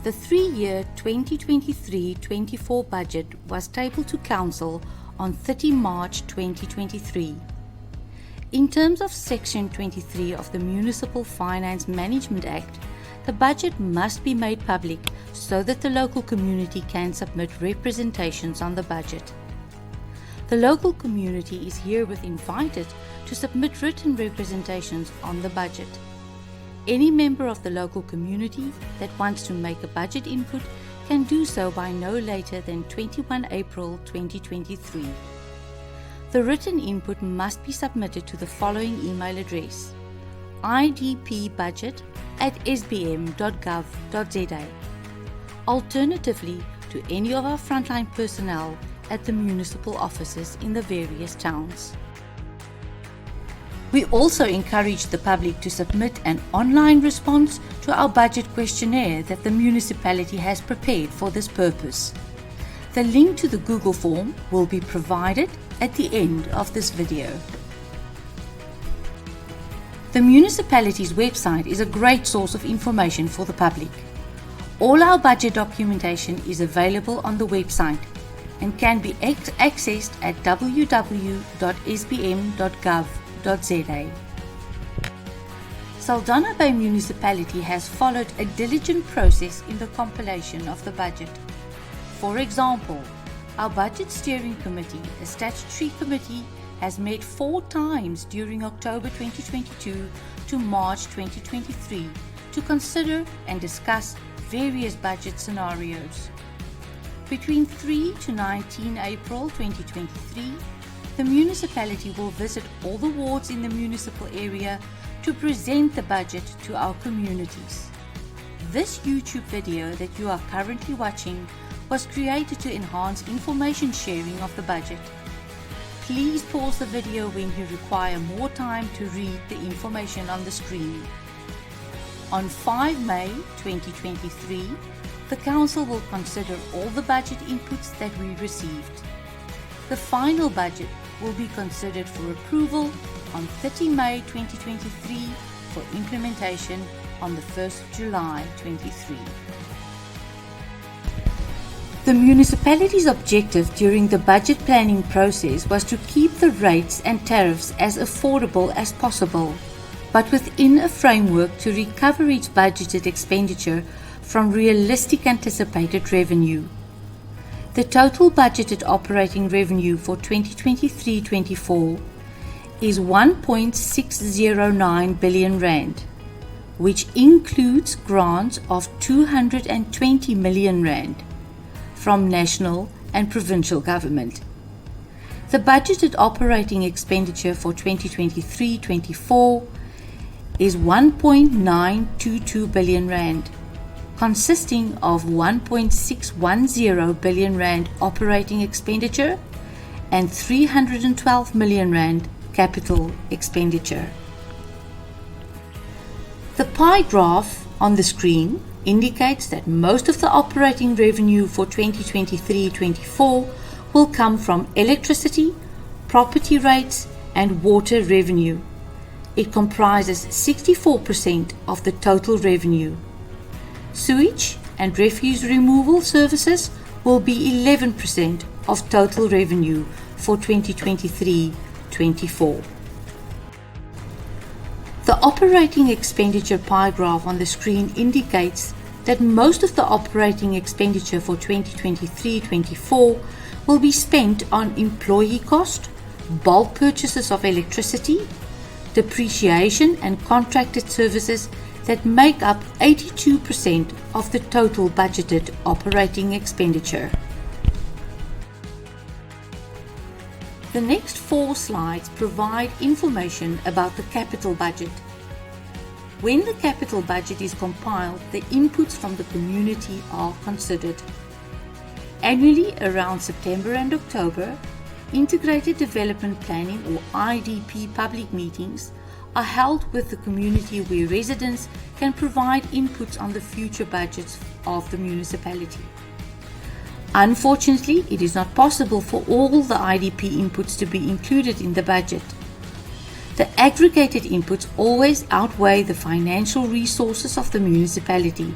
The 3-year 2023-24 budget was tabled to Council on 30 March 2023. In terms of Section 23 of the Municipal Finance Management Act, the budget must be made public so that the local community can submit representations on the budget. The local community is herewith invited to submit written representations on the budget. Any member of the local community that wants to make a budget input can do so by no later than 21 April 2023. The written input must be submitted to the following email address: idpbudget@sbm.gov.za. Alternatively, to any of our frontline personnel at the municipal offices in the various towns. We also encourage the public to submit an online response to our budget questionnaire that the municipality has prepared for this purpose. The link to the Google form will be provided at the end of this video. The municipality's website is a great source of information for the public. All our budget documentation is available on the website and can be accessed at www.sbm.gov.za. Saldanha Bay Municipality has followed a diligent process in the compilation of the budget. For example, our Budget Steering Committee, a statutory committee, has met 4 times during October 2022 to March 2023 to consider and discuss various budget scenarios. Between 3 to 19 April 2023, the municipality will visit all the wards in the municipal area to present the budget to our communities. This YouTube video that you are currently watching was created to enhance information sharing of the budget. Please pause the video when you require more time to read the information on the screen. On 5 May 2023, the Council will consider all the budget inputs that we received. The final budget will be considered for approval on 30 May 2023 for implementation on the 1st July 23. The municipality's objective during the budget planning process was to keep the rates and tariffs as affordable as possible, but within a framework to recover its budgeted expenditure from realistic anticipated revenue. The total budgeted operating revenue for 2023-24 is 1.609 billion rand, which includes grants of 220 million rand from national and provincial government. The budgeted operating expenditure for 2023-24 is 1.922 billion rand, consisting of 1.610 billion rand operating expenditure and 312 million rand capital expenditure. The pie graph on the screen indicates that most of the operating revenue for 2023-24 will come from electricity, property rates and water revenue. It comprises 64% of the total revenue. Sewage and refuse removal services will be 11% of total revenue for 2023-24. The operating expenditure pie graph on the screen indicates that most of the operating expenditure for 2023-24 will be spent on employee cost, bulk purchases of electricity, depreciation and contracted services that make up 82% of the total budgeted operating expenditure. The next 4 slides provide information about the capital budget. When the capital budget is compiled, the inputs from the community are considered. Annually around September and October, Integrated Development Planning or IDP public meetings are held with the community where residents can provide inputs on the future budgets of the municipality. Unfortunately, it is not possible for all the IDP inputs to be included in the budget. The aggregated inputs always outweigh the financial resources of the municipality,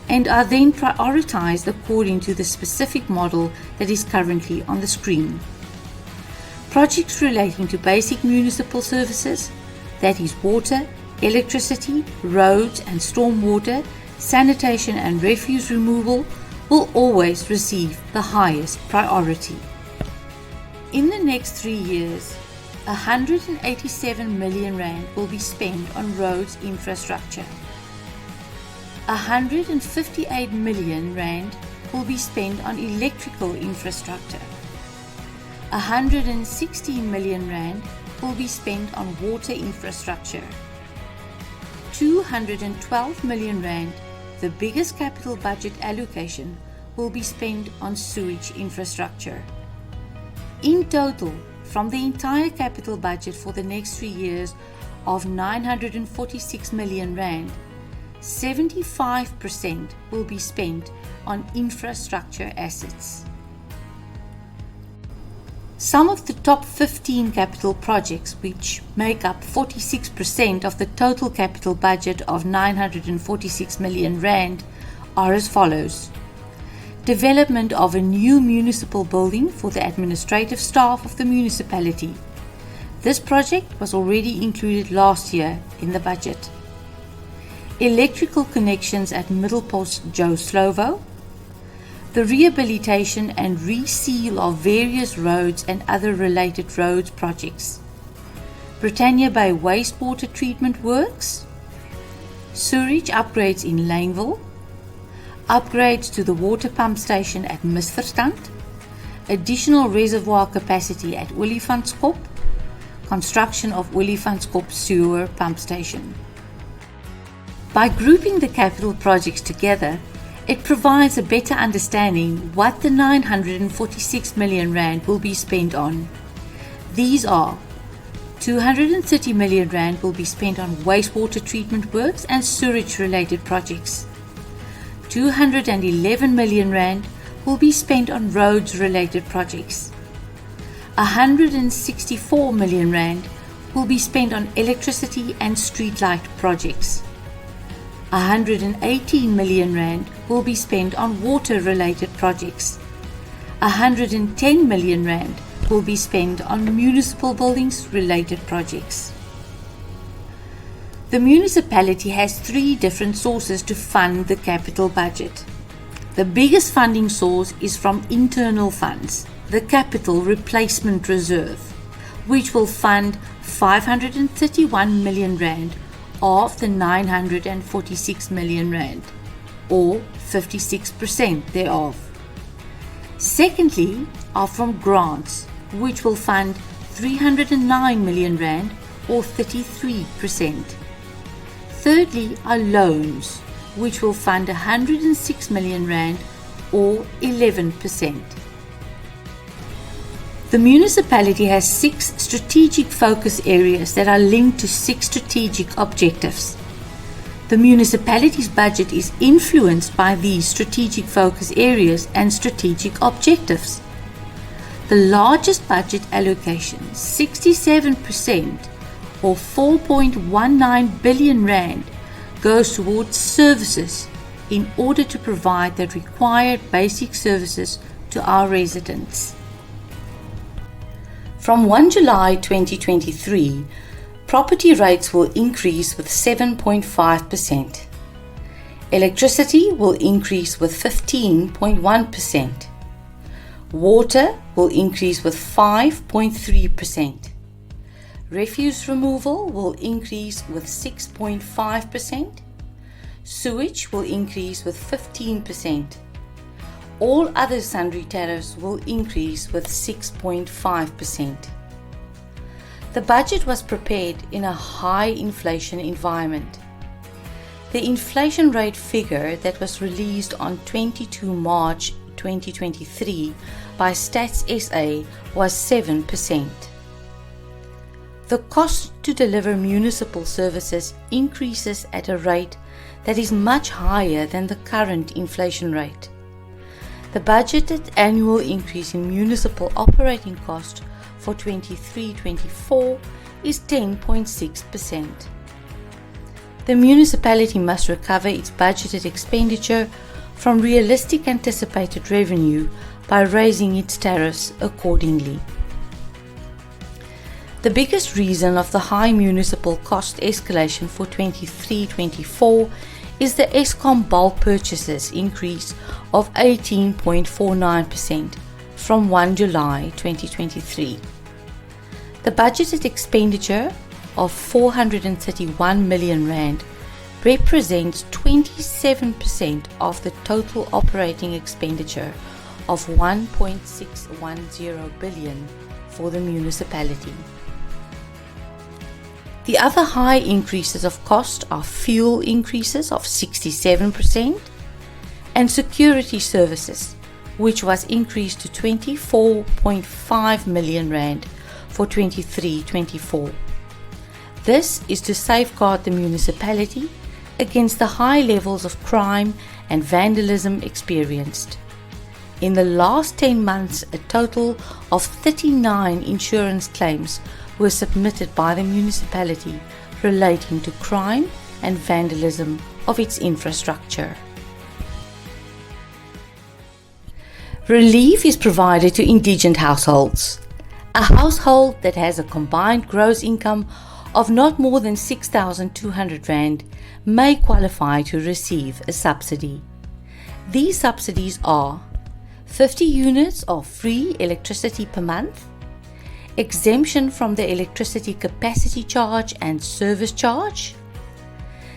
and are then prioritized according to the specific model that is currently on the screen. Projects relating to basic municipal services, that is water, electricity, roads and stormwater, sanitation and refuse removal, will always receive the highest priority. In the next 3 years, 187 million rand will be spent on roads infrastructure. 158 million rand will be spent on electrical infrastructure. 116 million rand will be spent on water infrastructure. 212 million rand, the biggest capital budget allocation, will be spent on sewage infrastructure. In total, from the entire capital budget for the next 3 years of 946 million rand, 75% will be spent on infrastructure assets. Some of the top 15 capital projects, which make up 46% of the total capital budget of 946 million rand, are as follows. Development of a new municipal building for the administrative staff of the municipality. This project was already included last year in the budget. Electrical connections at Middelpost Joe Slovo. The rehabilitation and reseal of various roads and other related roads projects. Britannia Bay wastewater treatment works. Sewerage upgrades in Laneville. Upgrades to the water pump station at Misverstand. Additional reservoir capacity at Olifantskop. Construction of Olifantskop sewer pump station. By grouping the capital projects together, it provides a better understanding what the 946 million rand will be spent on. These are 230 million rand will be spent on wastewater treatment works and sewage related projects. 211 million rand will be spent on roads related projects. 164 million rand will be spent on electricity and streetlight projects. 118 million rand will be spent on water related projects. 110 million rand will be spent on municipal buildings related projects. The municipality has 3 different sources to fund the capital budget. The biggest funding source is from internal funds, the Capital Replacement Reserve, which will fund 531 million rand of the 946 million rand, or 56% thereof. Secondly, are from grants, which will fund 309 million rand, or 33%. Thirdly, are loans, which will fund 106 million rand, or 11%. The municipality has 6 strategic focus areas that are linked to 6 strategic objectives. The municipality's budget is influenced by these strategic focus areas and strategic objectives. The largest budget allocation, 67%, or 4.19 billion rand, goes towards services in order to provide the required basic services to our residents. From 1 July 2023, property rates will increase with 7.5%. Electricity will increase with 15.1%. Water will increase with 5.3%. Refuse removal will increase with 6.5%. Sewage will increase with 15%. All other sundry tariffs will increase with 6.5%. The budget was prepared in a high inflation environment. The inflation rate figure that was released on 22 March 2023 by Stats SA was 7%. The cost to deliver municipal services increases at a rate that is much higher than the current inflation rate. The budgeted annual increase in municipal operating cost for 23-24 is 10.6%. the municipality must recover its budgeted expenditure from realistic anticipated revenue by raising its tariffs accordingly. The biggest reason of the high municipal cost escalation for 23-24 is the Eskom bulk purchases increase of 18.49% from 1 July 2023. The budgeted expenditure of 431 million rand represents 27% of the total operating expenditure of 1.610 billion for the municipality. The other high increases of cost are fuel increases of 67% and security services, which was increased to 24.5 million rand for 23-24. This is to safeguard the municipality against the high levels of crime and vandalism experienced. In the last 10 months, a total of 39 insurance claims were submitted by the municipality relating to crime and vandalism of its infrastructure. Relief is provided to indigent households. A household that has a combined gross income of not more than 6,200 Rand may qualify to receive a subsidy. These subsidies are 50 units of free electricity per month, exemption from the electricity capacity charge and service charge,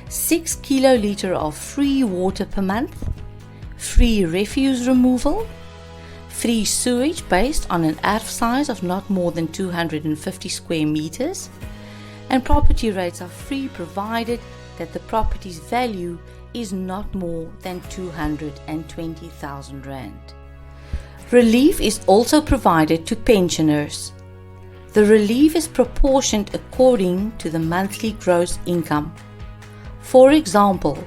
6 kiloliter of free water per month, free refuse removal, free sewage based on an ARF size of not more than 250 square meters, and property rates are free provided that the property's value is not more than 220,000 Rand. Relief is also provided to pensioners. The relief is proportioned according to the monthly gross income. For example,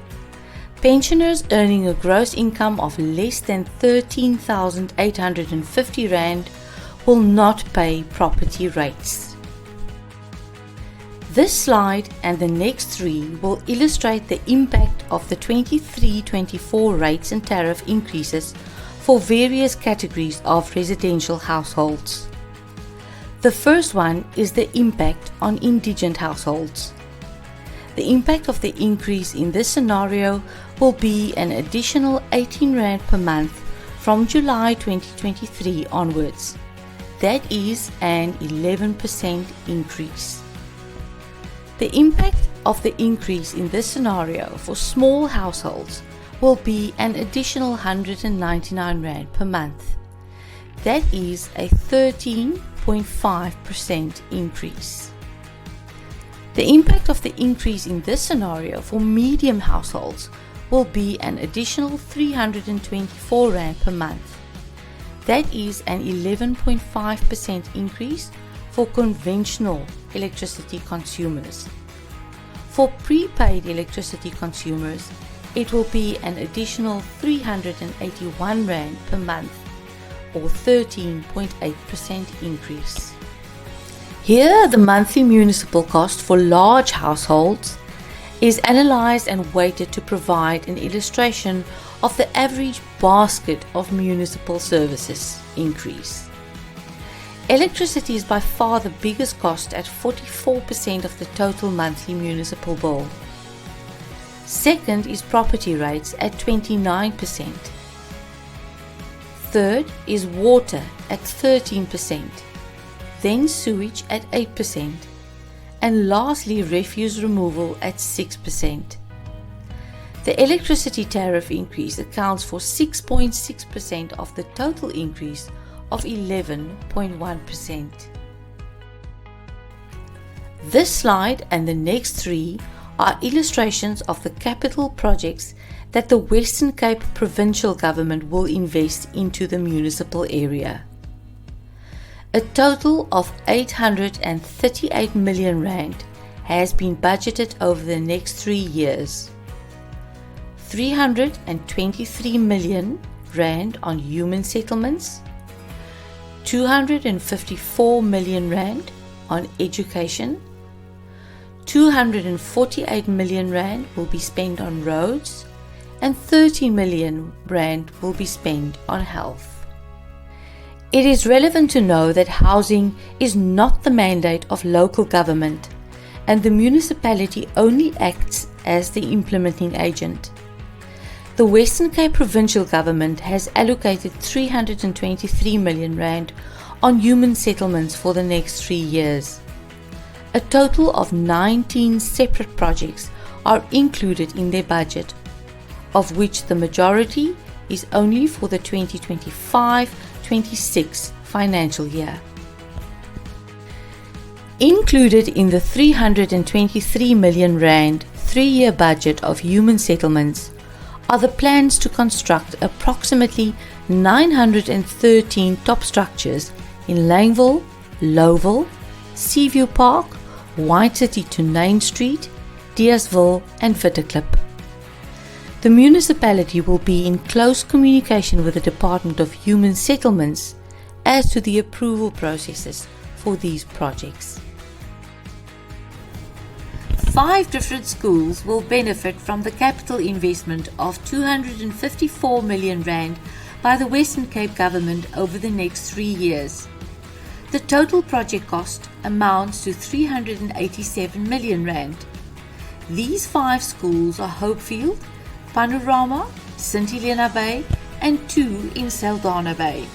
pensioners earning a gross income of less than 13,850 Rand will not pay property rates. This slide and the next three will illustrate the impact of the 23-24 rates and tariff increases for various categories of residential households. The first one is the impact on indigent households. The impact of the increase in this scenario will be an additional 18 Rand per month from July 2023 onwards. That is an 11% increase. The impact of the increase in this scenario for small households will be an additional 199 Rand per month. That is a 13.5% increase. The impact of the increase in this scenario for medium households will be an additional 324 Rand per month. That is an 11.5% increase for conventional electricity consumers. For prepaid electricity consumers, it will be an additional 381 Rand per month, or 13.8% increase. Here, the monthly municipal cost for large households is analyzed and weighted to provide an illustration of the average basket of municipal services increase. Electricity is by far the biggest cost at 44% of the total monthly municipal bill. Second is property rates at 29%. Third is water at 13%, then sewage at 8%, and lastly refuse removal at 6%. The electricity tariff increase accounts for 6.6% of the total increase of 11.1%. This slide and the next three are illustrations of the capital projects that the Western Cape Provincial Government will invest into the municipal area. A total of 838 million Rand has been budgeted over the next 3 years. 323 million Rand on human settlements, 254 million Rand on education, 248 million rand will be spent on roads and 30 million rand will be spent on health. It is relevant to know that housing is not the mandate of local government and the municipality only acts as the implementing agent. The Western Cape Provincial Government has allocated 323 million rand on human settlements for the next 3 years. A total of 19 separate projects are included in their budget, of which the majority is only for the 2025-26 financial year. Included in the 323 million rand 3-year budget of human settlements are the plans to construct approximately 913 top structures in Langeville, Lowville, Seaview Park, White City to Nain Street, Deersville and Vitterklip. The municipality will be in close communication with the Department of Human Settlements as to the approval processes for these projects. 5 different schools will benefit from the capital investment of 254 million rand by the Western Cape Government over the next 3 years. The total project cost amounts to 387 million rand. These 5 schools are Hopefield, Panorama, St Helena Bay and 2 in Saldanha Bay.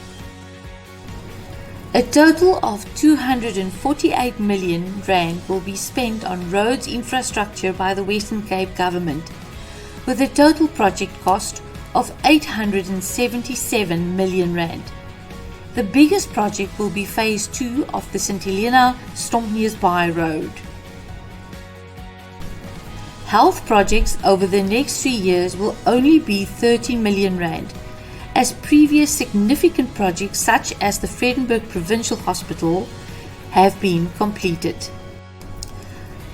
A total of 248 million rand will be spent on roads infrastructure by the Western Cape Government, with a total project cost of 877 million rand. The biggest project will be Phase 2 of the St Helena Stompniersbaai Road. Health projects over the next 3 years will only be 30 million rand, as previous significant projects such as the Vredenburg Provincial Hospital have been completed.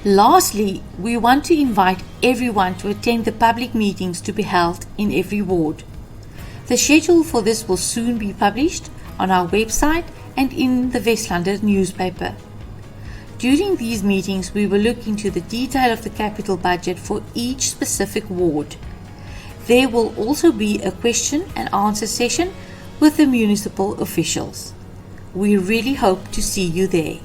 Lastly, we want to invite everyone to attend the public meetings to be held in every ward. The schedule for this will soon be published on our website and in the Westlander newspaper. During these meetings, we will look into the detail of the capital budget for each specific ward. There will also be a question and answer session with the municipal officials. We really hope to see you there.